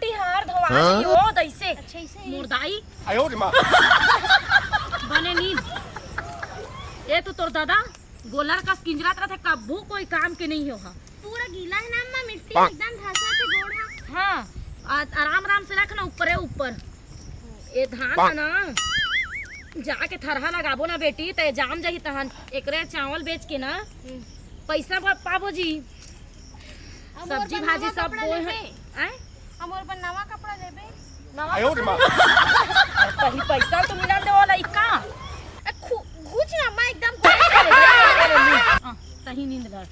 बेटी हार धोवा रही हो दैसे अच्छा इसे मुर्दाई आयो रे माँ बने नींद। ये तो तोर दादा गोलर का किंजरात रहते कब्बू कोई काम के नहीं हो। पूरा गीला है ना अम्मा, मिट्टी एकदम धंसा के गोड़ है। हाँ आराम आराम से रखना ऊपर है ऊपर। ये धान है ना जाके थरहा लगाबो ना बेटी ते जाम जाही तहन एकरे चावल बेच के ना पैसा पाबो जी। सब्जी भाजी सब बोए हैं हम और पर नवा कपड़ा लेबे। आयो रे माँ कहीं पैसा तो मिला दे वाला इका घुच ना अम्मा एकदम कहीं नींद लड़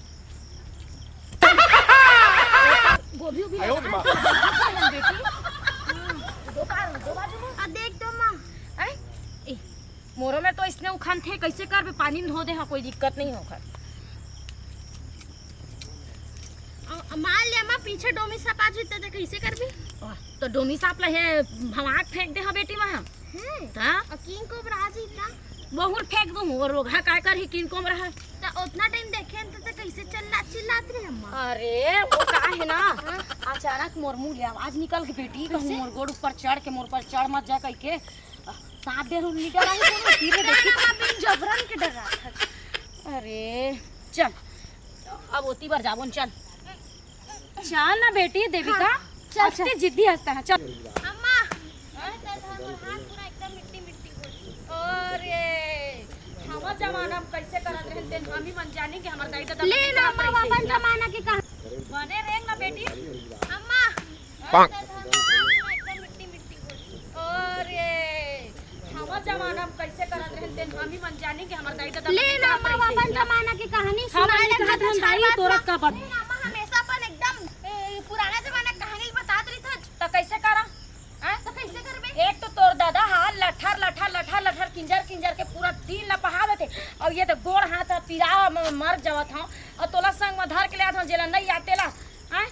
गोभी भी आयो रे माँ बेटी दो बाजू आ देख तो मां मोरो में तो इसने उखान थे कैसे कर पानी में धो दे हाँ कोई दिक्कत नहीं होगा। मान ले अम्मा पीछे डोमी साप आ जते तो कैसे करबी? तो डोमी साप ला है भवाक फेंक दे हा बेटी वहां हैं ता किंग को बरा जीता बहुत फेंक दूं और रोगा काय कर ही किन कोम रहा तो उतना टाइम देखे तो कैसे चिल्लात रहे अम्मा? अरे वो का है ना अचानक मोर मुंह ले आवाज निकल के बेटी कहूं मोर गोड़ ऊपर चढ़ के मोर पर चढ़ मत जा कह के साथ दे निकल आई तो तीरे देखी बिन जबरन के डरा था। अरे चल अब ओती बार जाबोन चल चल ना बेटी देविका चल जिद्दी हंसता है चल अम्मा हाथ पूरा एकदम मिट्टी मिट्टी हो। अरे हमर जमाना में कैसे करत रहन तेन हम ही मन जाने कि हमर दाई दादा ले ना अम्मा अपन जमाना के कहा बने रेंग ना बेटी अम्मा एकदम मिट्टी मिट्टी हो। अरे हमर जमाना में कैसे करत रहन तेन हम ही मन जाने कि हमर दाई दादा ले ना अम्मा अपन जमाना के कहानी सुनाए सुनाए कहा छाई तोरा का बात अम्मा हमेशा अपन एकदम पुराना जमाना कहानी बतात रही था। तो कैसे करा तो कैसे करबे? एक तो तोर दादा हाथ लठर लठर लठर लठर किंजर किंजर के पूरा दिन लपहा देते और ये तो गोड़ हाथ पीरा मर जावत हूँ और तोला संग में धर के ले आता हूँ जेला नहीं आते ला हैं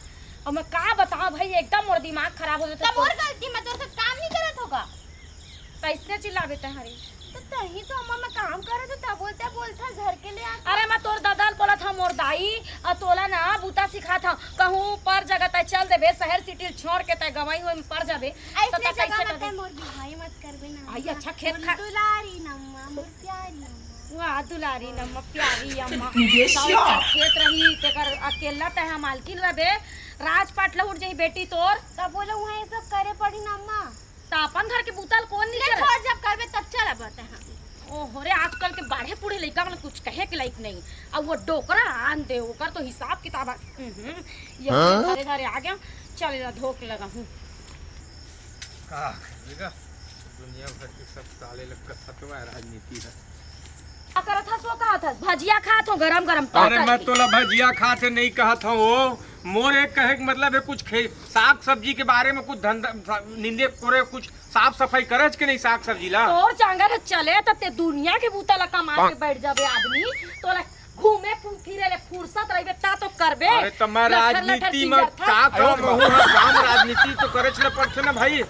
और मैं का बताऊँ भाई एकदम मोर दिमाग खराब हो जाता तब और गलती मैं तोर से काम नहीं करत होगा। कैसे चिल्ला बेटा हरी तो तही तो अम्मा मैं काम करे तो तब बोलता घर के लिए आता। अरे मैं तोर दादा बोला था मोर दाई और तोला ना बूता सिखा था कहूँ पर जगह तय चल देबे शहर सिटी छोड़ के तय गवाई हुए में पर जाबे ऐसे जगह मत मोर भाई मत करबे ना। आई अच्छा खेत खा दुलारी नम्मा मोर प्यारी अम्मा। वाह दुलारी नम्मा प्यारी अम्मा खेत रही तेकर अकेला तय मालकिन रबे राजपाट लहुट जही बेटी तोर तब बोले वहां ये सब करे पड़ी ना अम्मा। तो अपन घर के बूतल कौन नहीं करे छोड़ जब करबे तब चला बता हां। ओहो रे आजकल के बाढ़े बूढ़े लइका मन कुछ कहे के लायक नहीं अब वो डोकरा आन दे ओकर तो हिसाब किताब ये घरे घरे आ गया चल ला धोक लगा हूं का करेगा दुनिया भर के सब साले लोग का फतवा राजनीति है। क्या करत हस वो कहा था भजिया खात हो गरम गरम अरे मैं तोला भजिया खाते नहीं कहा था वो मोर एक कहे के मतलब है कुछ साग सब्जी के बारे में कुछ धंधा निंदे करे कुछ साफ सफाई करज के नहीं साग सब्जी ला तोर चांगर चले त ते दुनिया के बूता ला कमा के बैठ जाबे आदमी तोला घूमे फिरे ले फुर्सत रहिबे ता तो करबे। अरे त मैं राजनीति में का काम रहूं काम राजनीति तो करे छले पड़थे ना भाई।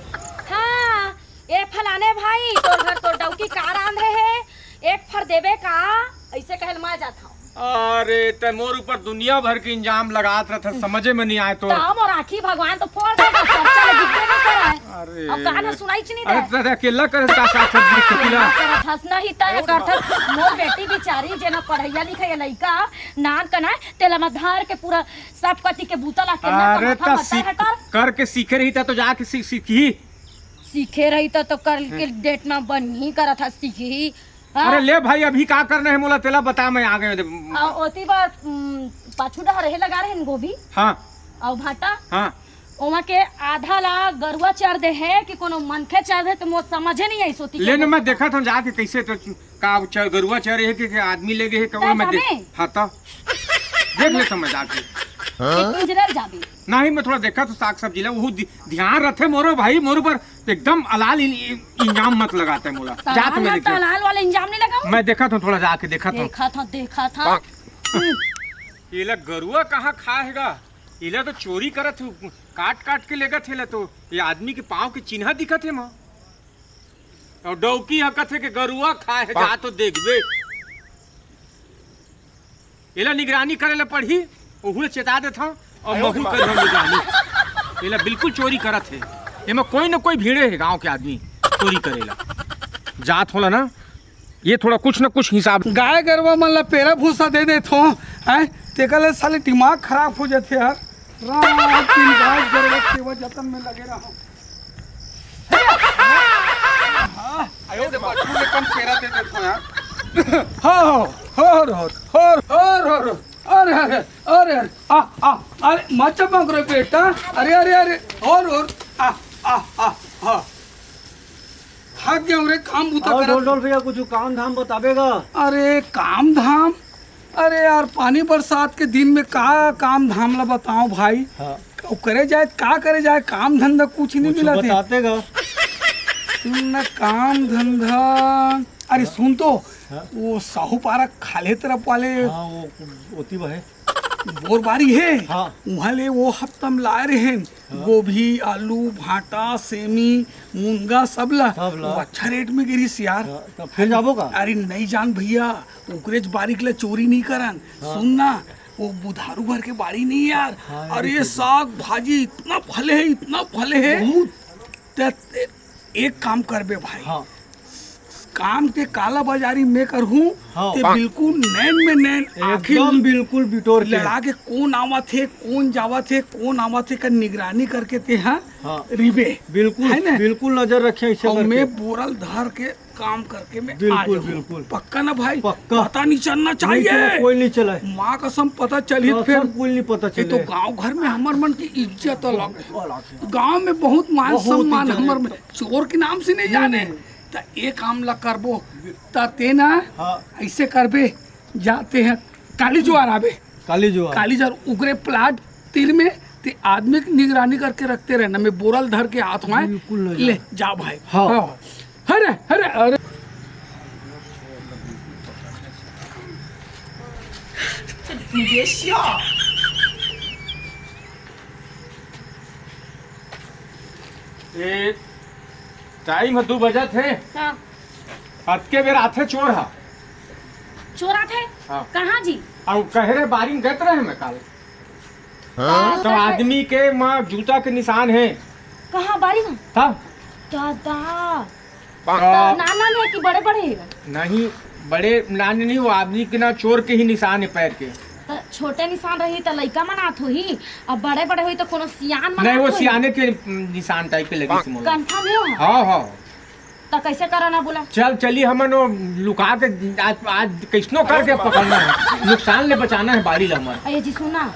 हां ए फलाने भाई तोर घर तो डौकी का रांधे है एक फर देबे का ऐसे कहल मैं जाता हूं। अरे ते मोर ऊपर दुनिया भर के इंजाम लगात रहा था समझे में नहीं आए तो काम और आखी भगवान तो फोड़ देगा चर्चा ले दिखते नहीं करा है। अरे अब गाना सुनाई च नहीं अरे दे तेरा अकेला करे का साग सब्जी खेती ला हंसना ही तय करत मोर बेटी बेचारी जेना पढ़ैया लिखैया लइका नान कना तेला में धार के पूरा सब कति के बूतल के अरे त करके सीखे रही था तो जाके सीखी सीखे रही तो कर के डेट में बन ही करत था सीखी। अरे ले भाई अभी का करना है मोला तेला बता मैं आ गए ओती बार पाछू डा रहे लगा रहे गोभी हाँ और भाटा हाँ ओमा के आधा ला गरुआ चढ़ दे है कि कोनो मनखे चढ़ दे तो मो समझे नहीं आई सोती लेने मैं देखा था जाके कैसे तो का गरुआ चढ़ है कि आदमी ले गए है कौन मैं देख हाँ तो देख लेता मैं जाके पिंजरे जाबी नहीं मैं थोड़ा देखा तो साग सब्जी ला वो ध्यान रखे मोरो भाई मोरो पर एकदम अलाल इंजाम मत लगाते मोला जाके मैं देखा लाल वाला इंजाम नहीं लगा मैं देखा था थोड़ा जाके देखा था ये ला गरुआ कहाँ खाएगा इला तो चोरी करत है काट काट के लेगा थे तो ये आदमी के पाँव के चिन्ह दिखत है माँ और डौकी हकत है कि गरुआ खाए है जा तो देखबे इला निगरानी करे ला पड़ी ओहू चेता देता और महू कर निगरानी ये ला बिल्कुल चोरी करत है। एमा कोई न कोई भीड़े है गांव के आदमी चोरी करेला। जात होला ना ये थोड़ा कुछ न कुछ हिसाब। गाय गरवा मन ला पेरा भूसा दे देत हो हैं, तेकर ले साले दिमाग खराब हो जाते यार। रात दिन गाय गरवा सेवा जतन में लगे रहो। आयो दे बाथरूम में कम पेरा दे देत हो यार। अरे अरे अरे अरे मत चमक रे बेटा। अरे अरे अरे और थक गया रे काम बूता कर। डोल भैया कुछ काम धाम बतावेगा। अरे काम धाम, अरे यार पानी बरसात के दिन में का काम धाम ला बताओ भाई। हाँ। करे जाए का करे जाए, काम धंधा कुछ नहीं मिला थे। बतातेगा सुन न काम धंधा। अरे सुन तो वो साहूपारा खाले तरफ वाले हाँ वो होती वह बोरबारी है। हाँ। वहाँ ले वो हफ्ता में लाए रहे गोभी आलू भाटा सेमी मूंगा सब ला। वो अच्छा रेट में गिरी यार। तो फिर जाबो का। अरे नहीं जान भैया, उकरेज बारी के लिए चोरी नहीं करन। सुन ना वो बुधारू भर के बाड़ी नहीं यार। अरे साग भाजी इतना फले है ते एक काम करबे भाई। हाँ। काम के काला बाजारी में करहूँ हाँ। ते बिल्कुल नैन में नैन एकदम बिल्कुल बिटोर के लड़ा के कौन आवा थे कौन जावा थे कौन आवा थे का निगरानी करके ते हाँ रिबे बिल्कुल है ना? बिल्कुल नजर रखे ऐसे और करके। मैं बोरल धर के काम करके मैं बिल्कुल, आ जाऊँ। बिल्कुल। पक्का ना भाई? पक्का। पता नहीं चलना नहीं चला, चाहिए। कोई नहीं चला। माँ कसम पता चली तो फिर सब कोई नहीं पता ये चले। तो गांव घर में हमर मन की इज्जत अलग है। गांव में बहुत मान बहुत सम्मान इज्जत हमर है। में चोर के नाम से नहीं जाने। तो एक काम ला करबो ते ना हाँ। ऐसे करबे जाते हैं काली ज्वार आबे काली जो काली ज्वार उगरे प्लाट तीर में ते आदमी की निगरानी करके रखते रहना। मैं बोरल धर के हाथ में बिल्कुल ना ले जा भाई। हाँ। अरे अरे अरे ए टाइम 2 बजत है। हाँ, अतके बेर आथे चोर हा। चोरा थे हाँ। कहाँ जी? और कहे रे बारिंग गत रहे मैं काल। तो आदमी के माँ जूता के निशान है। कहाँ बारी में? तब दादा तो नाना है कि बड़े बड़े है? नहीं बड़े नाने नहीं, वो आदमी के ना चोर के ही निशान है पैर के। तो छोटे निशान रही तो लइका मनात होही, अब बड़े बड़े हुई तो कोनो सियान मनात नहीं वो होही। सियाने के निशान टाइप के लगी थी। कंफर्म है? हाँ हाँ तो कैसे कराना बोला? चली हमन वो लुका के आज कैसनो करके पकड़ना है, नुकसान ले बचाना है बाड़ी ला हमार। अये जी सुना,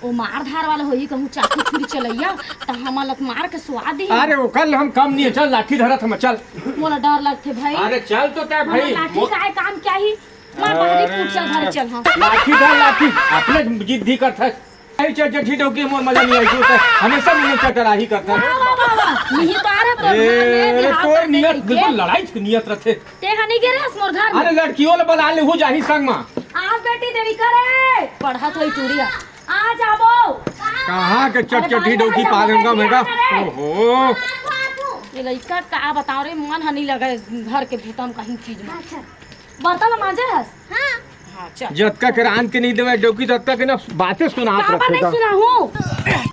वो मार धार वाला होई कहूँ चाकू छुरी चलैया तो हम लग मार के स्वाद दी। अरे वो कल हम कम नहीं है, चल लाठी धरत हम चल। मोला डर लगते भाई। अरे चल तो क्या भाई, लाठी का है काम क्या ही? मैं बाहरी फूट चल घर चल। हाँ लाठी धर लाठी अपने जिद्दी करता है। जठी डोकी मोर मजा नहीं आई तो हमेशा मुंह चटराही करता है। नहीं पार तो नियत बिल्कुल लड़ाई की नियत रखे। ते हनी गिरे हस मोर घर में। अरे लड़कियों ले बला ले हो जाही संग में। आज बेटी देवी करे पढ़त होई टूरिया आ जाबो। कहां के चटचटी डोकी पागंगा मेगा। ओहो ये लइका का बताओ रे, मन हनी लगे घर के भूतम कहीं चीज में। बर्तन मांजे हस? हां हां चल। जतका के रान के नहीं देवे डोकी ततका के ना बातें सुनात का बात रखेगा। सुना हूं।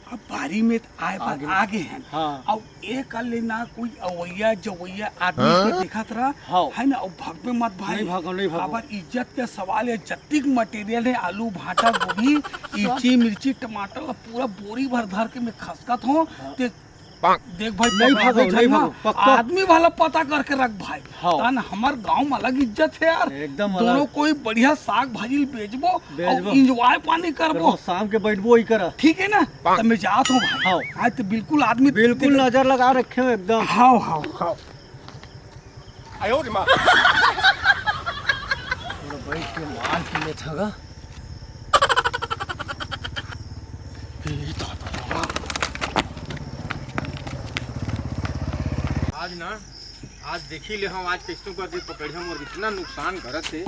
अब बारी में आए बार आगे हैं। हाँ। अब एक कर लेना कोई अवैया जवैया आदमी के देखत रहा हाँ। है ना। अब भाग में मत भाई। नहीं भागो, नहीं भागो। अबर इज्जत के सवाल है। जत्तिक मटेरियल है आलू भाटा गोभी इची मिर्ची टमाटर पूरा बोरी भर धर के मैं खसकत हूँ। देख भाई नहीं भागो, नहीं भागो, पक्का। आदमी वाला पता करके रख भाई। हाँ। तान हमार गांव में अलग इज्जत है यार। एकदम अलग। दोनों कोई बढ़िया साग भाजी बेचबो और बेचबो। इंजॉय पानी करबो। शाम के बैठबो वही करा। ठीक है ना? तो मैं जात हूँ भाई। हाँ। आज तो बिल्कुल आदमी बिल्कुल नजर लगा रखे हो एकदम। हाँ हाँ हाँ। बैठ के माल पीने थगा। आज ना आज देखी ले हम आज किस्तों का दे पकड़ हम और इतना नुकसान करत है।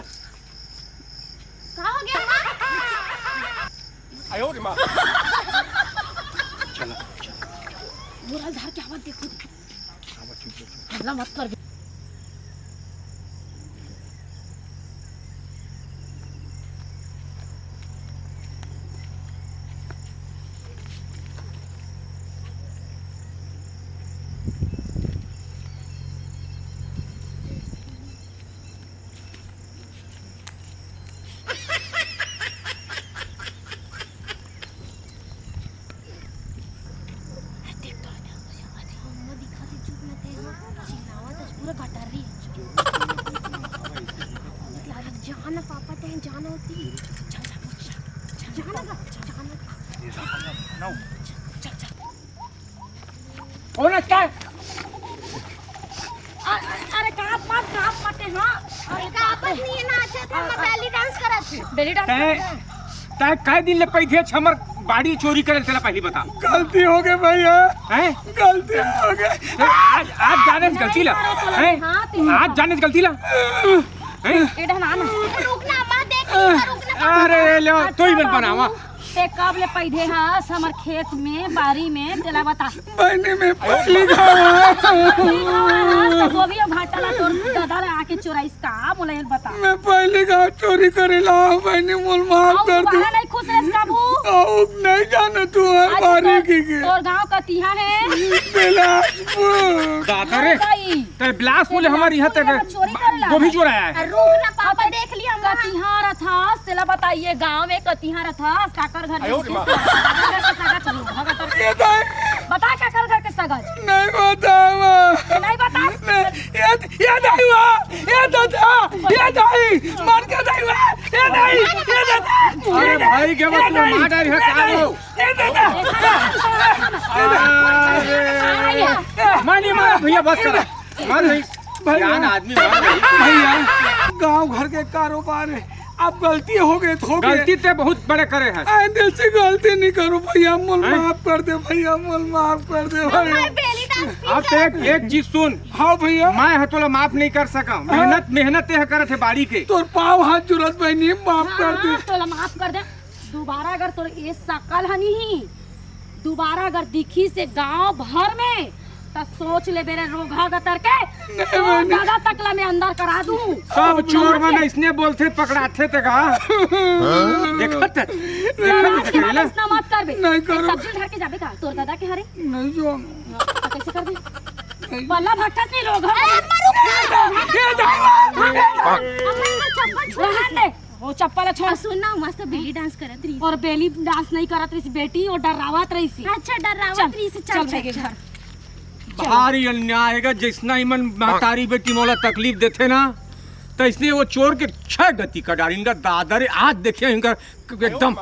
का हो गया माँ? चला मोरा धार के आवाज देखो। हल्ला मत कर। पूरा गटारी जाना पापा ते जाना होती जाना कौन क्या अरे काप मत हाँ अरे का आपस नहीं है ना अच्छा था मैं बेली डांस करत थी बेली डांस तय कै दिन ले पैदे हमर बाड़ी चोरी करे चला पहली बता। गलती हो गई भैया, हैं गलती हो गई। आज जाने से गलती ला हैं आज जाने से गलती ला हैं एडा ना रुकना मत देख रुकना अरे लो तो ही बन बनावा ते कब ले पैदे हस हमर खेत में बारी में तेला बता महीने में पहली गाँव गोभी और भाटा ला तोर दादा ले आके चोराइस का मोला ये बता मैं पहली गाँव चोरी करे ला मैंने मोल माफ कर दी। नहीं खुश रह काबू नहीं जाना तू हर बारी की तोर गांव कतिहा है बिलासपुर। दादा रे ते बिलासपुर हमार यहाँ तक चोरी करेला गोभी चोराया है। रुकना पापा देख लिया कतिहा रथास तेला बताइए गांव में कतिहा रथास काकर घर में ये तो बता काकर घर के सगज नहीं बतावा नहीं बता ये नहीं हुआ ये तो था ये नहीं मर के नहीं हुआ ये नहीं ये तो था। अरे भाई के बस में मार डाल है कालो ये तो था। मैं नहीं मारा भैया बस करा मार भाई जान आदमी मार भाई भैया गांव घर के कारोबार है, अब गलती हो गई तो हो गई। गलती ते बहुत बड़े करे हैं। आइंदे से गलती नहीं करो भैया, मोल माफ कर दे भैया, मोल माफ कर दे भैया। बेली डांस अब तो एक चीज सुन हाँ भैया मैं है तोला माफ नहीं कर सका। मेहनत ते करे थे बाड़ी के तोर पाँव हाथ जुड़त बहनी माफ कर दे। तोला माफ कर दे। दोबारा अगर तोर ये सकल हनी ही दोबारा अगर दिखी से गांव भर में तो सोच ले मेरे रोगा गतर के दादा तकला में अंदर करा दूं। सब चोर बना इसने बोलते पकड़ाते थे का देखत ना मत कर बे नहीं करो। सब्जी घर के जाबे का तोर दादा के हरे नहीं जो तो कैसे कर दे पल्ला भटकत नहीं लोग वो चप्पल छोड़ सुनना मस्त बेली डांस करत रही और बेली डांस नहीं करत रही बेटी और डरावत रही सी। अच्छा डरावत रही से चल बेगे घर भारी अन्याय है जिसना इमन महतारी बेटी मोला तकलीफ देते ना तो इसने वो चोर के 6 गति का डाल इनका दादर आज देखिए इनका एकदम